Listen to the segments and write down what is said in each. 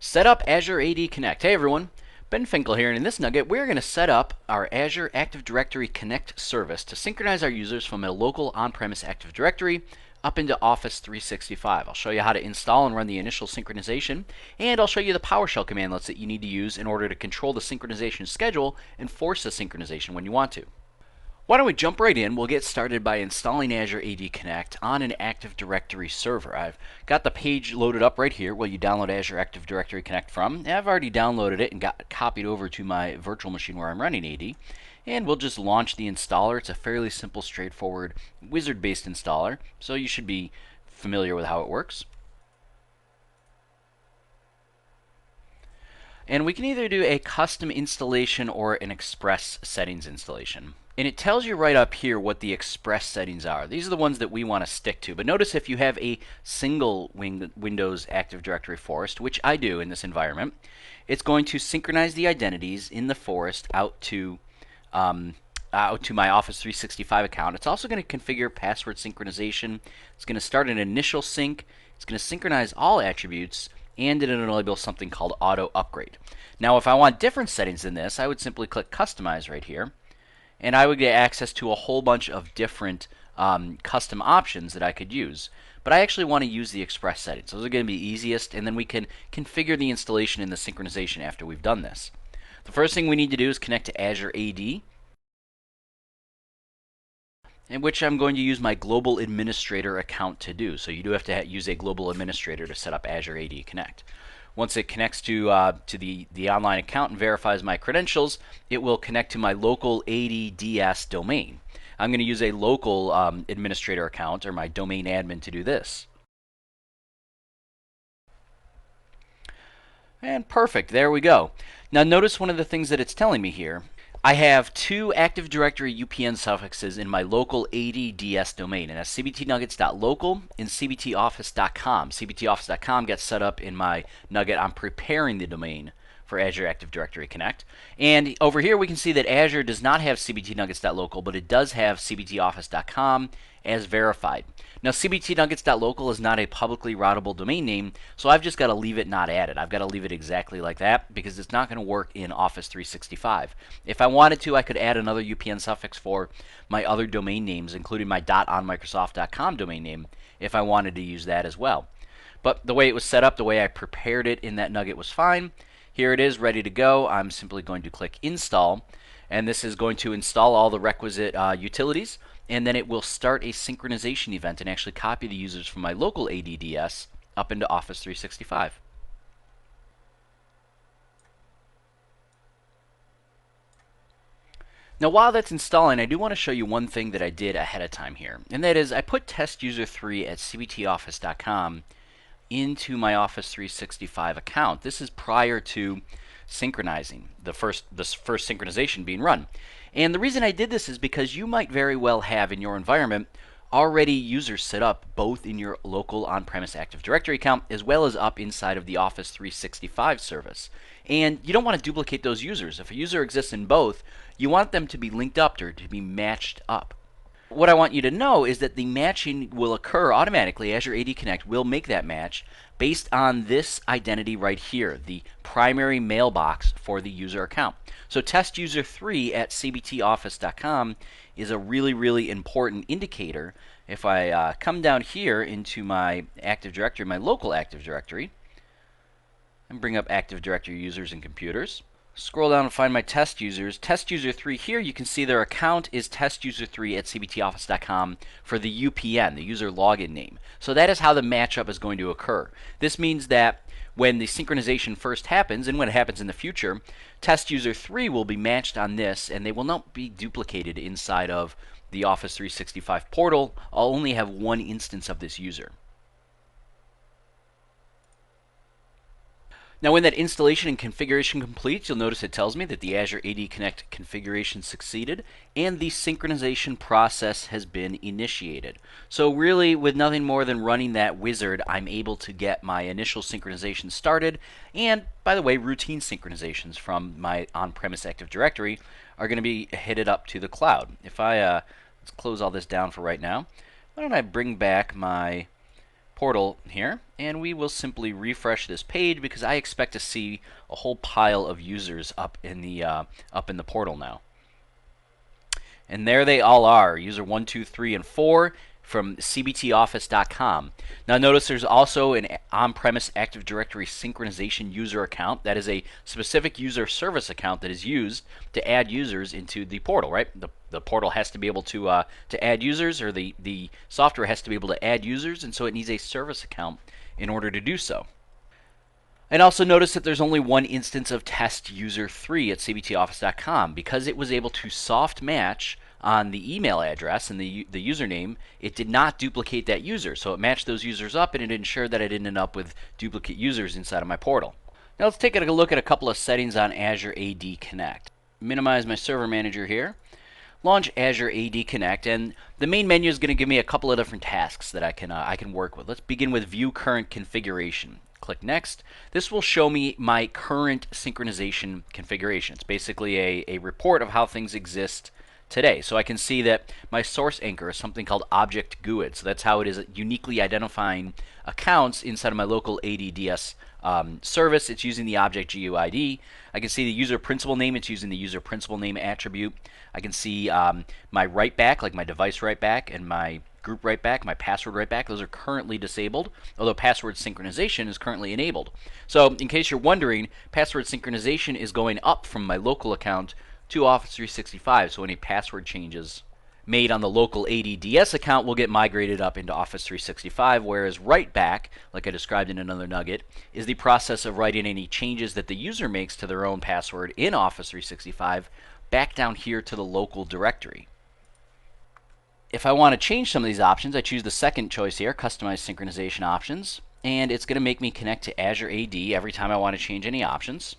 Set up Azure AD Connect. Hey everyone, Ben Finkel here, and in this nugget we're going to set up our Azure Active Directory Connect service to synchronize our users from a local on-premise Active Directory up into Office 365. I'll show you how to install and run the initial synchronization, and I'll show you the PowerShell commandlets that you need to use in order to control the synchronization schedule and force the synchronization when you want to. Why don't we jump right in? We'll get started by installing Azure AD Connect on an Active Directory server. I've got the page loaded up right here where you download Azure Active Directory Connect from. And I've already downloaded it and got it copied over to my virtual machine where I'm running AD. And we'll just launch the installer. It's a fairly simple, straightforward wizard-based installer, so you should be familiar with how it works. And we can either do a custom installation or an express settings installation. And it tells you right up here what the express settings are. These are the ones that we want to stick to. But notice if you have a single Windows Active Directory forest, which I do in this environment, it's going to synchronize the identities in the forest out to my Office 365 account. It's also going to configure password synchronization. It's going to start an initial sync. It's going to synchronize all attributes, and it'll enable something called auto upgrade. Now, if I want different settings than this, I would simply click Customize right here, and I would get access to a whole bunch of different custom options that I could use. But I actually want to use the express settings. Those are going to be easiest, and then we can configure the installation and the synchronization after we've done this. The first thing we need to do is connect to Azure AD, in which I'm going to use my global administrator account to do. So you do have to use a global administrator to set up Azure AD Connect. Once it connects to the online account and verifies my credentials, it will connect to my local ADDS domain. I'm going to use a local administrator account, or my domain admin, to do this. And perfect, there we go. Now notice one of the things that it's telling me here. I have two Active Directory UPN suffixes in my local ADDS domain, and that's cbtnuggets.local and cbtoffice.com. cbtoffice.com gets set up in my nugget. I'm preparing the domain for Azure Active Directory Connect. And over here we can see that Azure does not have cbtnuggets.local, but it does have cbtoffice.com as verified. Now, cbtnuggets.local is not a publicly routable domain name, so I've just got to leave it not added. I've got to leave it exactly like that because it's not going to work in Office 365. If I wanted to, I could add another UPN suffix for my other domain names, including my .onmicrosoft.com domain name, if I wanted to use that as well. But the way it was set up, the way I prepared it in that nugget was fine. Here it is, ready to go. I'm simply going to click Install, and this is going to install all the requisite utilities, and then it will start a synchronization event and actually copy the users from my local ADDS up into Office 365. Now, while that's installing, I do want to show you one thing that I did ahead of time here, and that is I put test user 3 at cbtoffice.com into my Office 365 account. This is prior to synchronizing, this first synchronization being run. And the reason I did this is because you might very well have in your environment already users set up both in your local on-premise Active Directory account as well as up inside of the Office 365 service. And you don't want to duplicate those users. If a user exists in both, you want them to be linked up or to be matched up. What I want you to know is that the matching will occur automatically. Azure AD Connect will make that match based on this identity right here, the primary mailbox for the user account. So test user 3 at cbtoffice.com is a really, really important indicator. If I come down here into my Active Directory, my local Active Directory, and bring up Active Directory users and computers, scroll down and find my test users. Test user 3 here, you can see their account is test user 3 at cbtoffice.com for the UPN, the user login name. So that is how the matchup is going to occur. This means that when the synchronization first happens, and when it happens in the future, test user 3 will be matched on this, and they will not be duplicated inside of the Office 365 portal. I'll only have one instance of this user. Now, when that installation and configuration completes, you'll notice it tells me that the Azure AD Connect configuration succeeded and the synchronization process has been initiated. So really, with nothing more than running that wizard, I'm able to get my initial synchronization started. And by the way, routine synchronizations from my on-premise Active Directory are going to be headed up to the cloud. If I let's close all this down for right now. Why don't I bring back my portal here, and we will simply refresh this page because I expect to see a whole pile of users up in the portal now. And there they all are, user 1, 2, 3, and 4 from cbtoffice.com. Now notice there's also an on-premise Active Directory synchronization user account. That is a specific user service account that is used to add users into the portal, right? The portal has to be able to add users, or the software has to be able to add users, and so it needs a service account in order to do so. And also notice that there's only one instance of test user 3 at cbtoffice.com. Because it was able to soft match on the email address and the username, it did not duplicate that user. So it matched those users up, and it ensured that I didn't end up with duplicate users inside of my portal. Now let's take a look at a couple of settings on Azure AD Connect. Minimize my server manager here. Launch Azure AD Connect, and the main menu is going to give me a couple of different tasks that I can work with. Let's begin with View Current Configuration. Click Next. This will show me my current synchronization configuration. It's basically a report of how things exist today. So I can see that my source anchor is something called Object GUID. So that's how it is uniquely identifying accounts inside of my local ADDS service. It's using the Object GUID. I can see the user principal name. It's using the user principal name attribute. I can see my write back, like my device write back, and my group write back, my password write back. Those are currently disabled, although password synchronization is currently enabled. So in case you're wondering, password synchronization is going up from my local account to Office 365. So any password changes made on the local ADDS account will get migrated up into Office 365, whereas write back, like I described in another nugget, is the process of writing any changes that the user makes to their own password in Office 365 back down here to the local directory. If I want to change some of these options, I choose the second choice here, Customize Synchronization Options, and it's going to make me connect to Azure AD every time I want to change any options.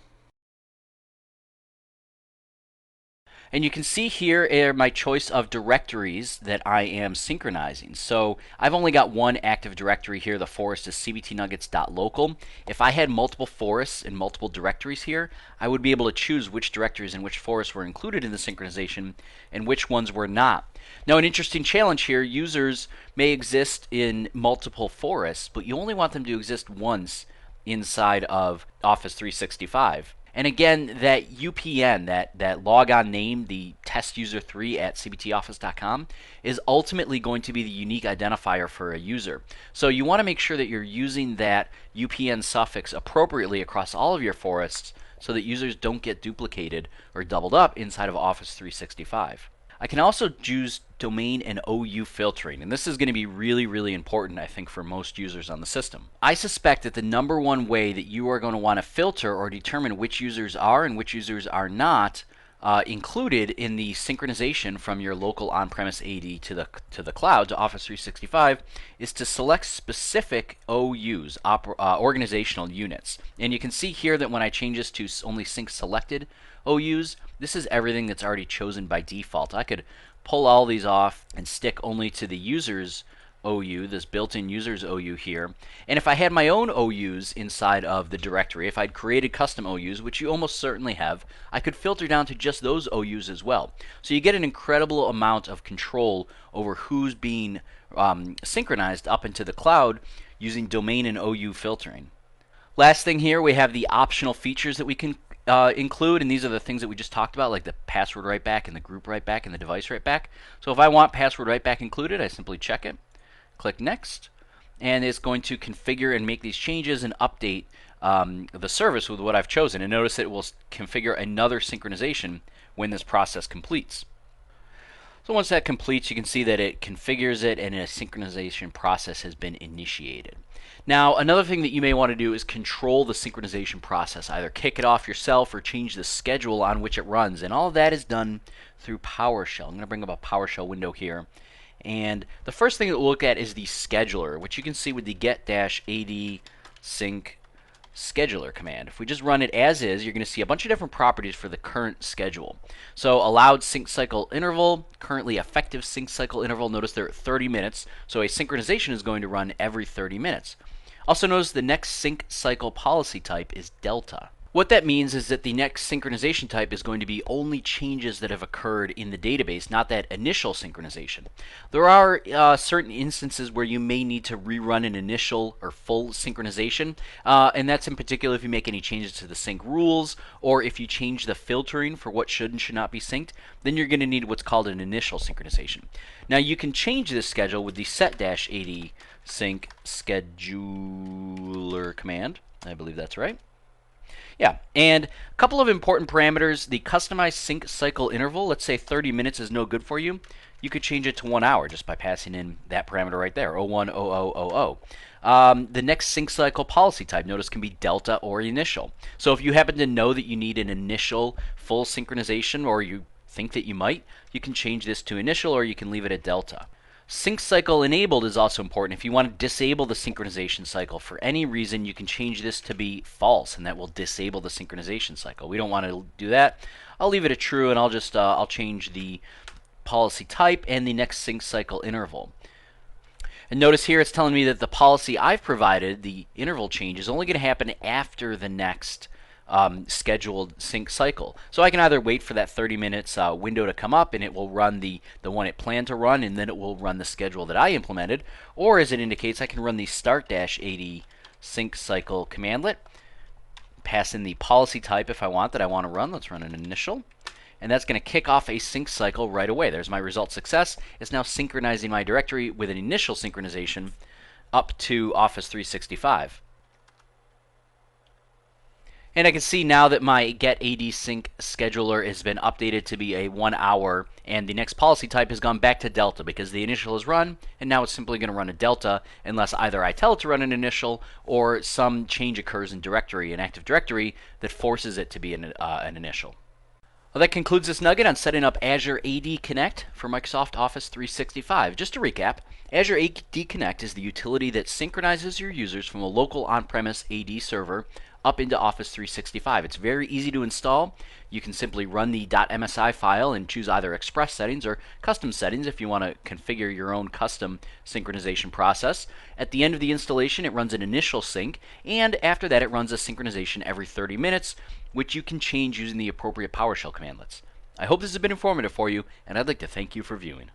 And you can see here are my choice of directories that I am synchronizing. So I've only got one active directory here. The forest is cbtnuggets.local. If I had multiple forests and multiple directories here, I would be able to choose which directories and which forests were included in the synchronization and which ones were not. Now, an interesting challenge here, users may exist in multiple forests, but you only want them to exist once inside of Office 365. And again, that UPN, that logon name, the test user 3 at cbtoffice.com, is ultimately going to be the unique identifier for a user. So you want to make sure that you're using that UPN suffix appropriately across all of your forests so that users don't get duplicated or doubled up inside of Office 365. I can also use domain and OU filtering, and this is going to be really, really important, I think, for most users on the system. I suspect that the number one way that you are going to want to filter or determine which users are and which users are not included in the synchronization from your local on-premise AD to the cloud, to Office 365, is to select specific OUs, organizational units. And you can see here that when I change this to only sync selected OUs, this is everything that's already chosen by default. I could pull all these off and stick only to the users OU, this built-in users OU here. And if I had my own OUs inside of the directory, if I'd created custom OUs, which you almost certainly have, I could filter down to just those OUs as well. So you get an incredible amount of control over who's being synchronized up into the cloud using domain and OU filtering. Last thing here, we have the optional features that we can include, and these are the things that we just talked about, like the password write back and the group write back and the device write back. So if I want password write back included, I simply check it, click Next, and it's going to configure and make these changes and update the service with what I've chosen. And notice that it will configure another synchronization when this process completes. So once that completes, you can see that it configures it and a synchronization process has been initiated. Now, another thing that you may want to do is control the synchronization process. Either kick it off yourself or change the schedule on which it runs. And all of that is done through PowerShell. I'm going to bring up a PowerShell window here. And the first thing that we'll look at is the scheduler, which you can see with the get-ad sync scheduler command. If we just run it as is, you're going to see a bunch of different properties for the current schedule. So allowed sync cycle interval, currently effective sync cycle interval. Notice they're at 30 minutes, so a synchronization is going to run every 30 minutes. Also notice the next sync cycle policy type is delta. What that means is that the next synchronization type is going to be only changes that have occurred in the database, not that initial synchronization. There are certain instances where you may need to rerun an initial or full synchronization, and that's in particular if you make any changes to the sync rules or if you change the filtering for what should and should not be synced, then you're going to need what's called an initial synchronization. Now you can change this schedule with the set-ad sync scheduler command. I believe that's right. Yeah, and a couple of important parameters. The customized sync cycle interval, let's say 30 minutes is no good for you. You could change it to 1 hour just by passing in that parameter right there, 010000. The next sync cycle policy type, notice, can be delta or initial. So if you happen to know that you need an initial full synchronization, or you think that you might, you can change this to initial, or you can leave it at delta. Sync cycle enabled is also important. If you want to disable the synchronization cycle for any reason, you can change this to be false, and that will disable the synchronization cycle. We don't want to do that. I'll leave it at true, and I'll change the policy type and the next sync cycle interval. And notice here it's telling me that the policy I've provided, the interval change, is only going to happen after the next scheduled sync cycle. So I can either wait for that 30 minutes window to come up and it will run the one it planned to run, and then it will run the schedule that I implemented, or as it indicates, I can run the start-80 sync cycle commandlet, pass in the policy type if I want that I want to run. Let's run an initial. And that's going to kick off a sync cycle right away. There's my result success. It's now synchronizing my directory with an initial synchronization up to Office 365. And I can see now that my get AD sync scheduler has been updated to be a 1 hour, and the next policy type has gone back to delta because the initial is run, and now it's simply going to run a delta unless either I tell it to run an initial or some change occurs in directory, an Active Directory, that forces it to be an initial. Well, that concludes this nugget on setting up Azure AD Connect for Microsoft Office 365. Just to recap, Azure AD Connect is the utility that synchronizes your users from a local on-premise AD server up into Office 365. It's very easy to install. You can simply run the .msi file and choose either express settings or custom settings if you want to configure your own custom synchronization process. At the end of the installation, it runs an initial sync, and after that it runs a synchronization every 30 minutes, which you can change using the appropriate PowerShell commandlets. I hope this has been informative for you, and I'd like to thank you for viewing.